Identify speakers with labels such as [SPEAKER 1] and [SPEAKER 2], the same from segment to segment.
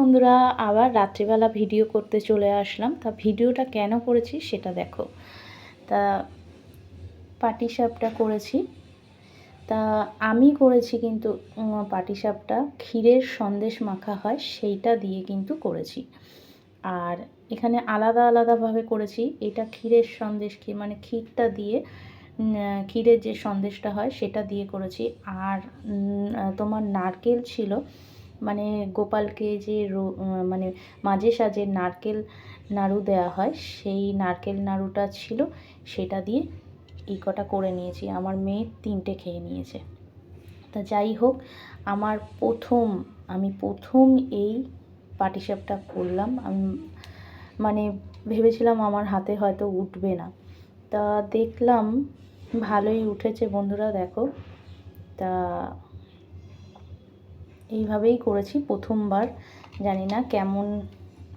[SPEAKER 1] বন্ধুরা, আবার রাত্রিবেলা ভিডিও করতে চলে আসলাম। তা ভিডিওটা কেন করেছি সেটা দেখো। তা পাটিসাপটা করেছি। তা আমি করেছি কিন্তু পাটিসাপটা ক্ষীরের সন্দেশ মাখা হয় সেইটা দিয়ে কিন্তু করেছি। আর এখানে আলাদা আলাদাভাবে করেছি। এটা ক্ষীরের সন্দেশ মানে ক্ষীরটা দিয়ে ক্ষীরের যে সন্দেশটা হয় সেটা দিয়ে করেছি। আর তোমার নারকেল ছিল, মানে গোপালকে যে মানে মাঝে সাঝে নারকেল নাড়ু দেওয়া হয়, সেই নারকেল নাড়ুটা ছিল, সেটা দিয়ে এই কটা করে নিয়েছি। আমার মেয়ে 3টে খেয়ে নিয়েছে। তা যাই হোক, আমি প্রথম এই পাটিসাপটা করলাম। আমি মানে ভেবেছিলাম আমার হাতে হয়তো উঠবে না, তা দেখলাম ভালোই উঠেছে বন্ধুরা, দেখো। তা এইভাবেই করেছি প্রথমবার, জানি না কেমন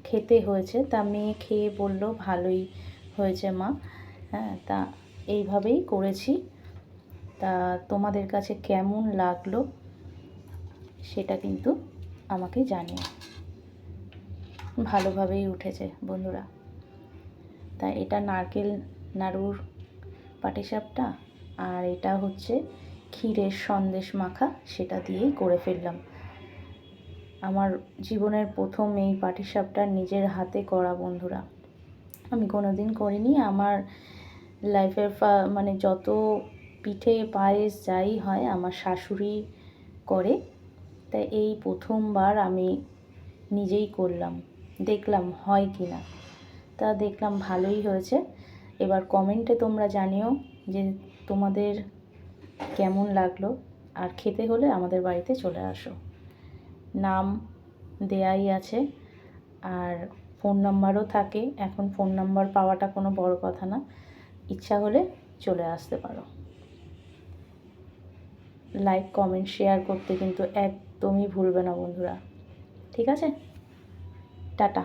[SPEAKER 1] খেতে হয়েছে। তা মেয়ে খেয়ে বলল ভালোই হয়েছে মা। হ্যাঁ, তা এইভাবেই করেছি। তা তোমাদের কাছে কেমন লাগলো সেটা কিন্তু আমাকে জানিও। ভালোভাবেই উঠেছে বন্ধুরা। তা এটা নারকেল নাড়ুর পাটিসাপটা, আর এটা হচ্ছে ক্ষীরের সন্দেশ মাখা, সেটা দিয়েই করে ফেললাম। আমার জীবনের প্রথম এই পাটিসাপটা নিজের হাতে করা বন্ধুরা। আমি কোনো দিন করিনি। আমার লাইফের মানে যত পিঠে পায়েস যাই হয় আমার শাশুড়ি করে। তাই এই প্রথমবার আমি নিজেই করলাম, দেখলাম হয় কি না। তা দেখলাম ভালোই হয়েছে। এবার কমেন্টে তোমরা জানিও যে তোমাদের কেমন লাগলো। আর খেতে হলে আমাদের বাড়িতে চলে আসো, নাম দেয়াই আছে, আর ফোন নাম্বারও থাকে। এখন ফোন নাম্বার পাওয়াটা কোনো বড় কথা না, ইচ্ছা হলে চলে আসতে পারো। লাইক কমেন্ট শেয়ার করতে কিন্তু একদমই ভুলবে না বন্ধুরা, ঠিক আছে? টাটা।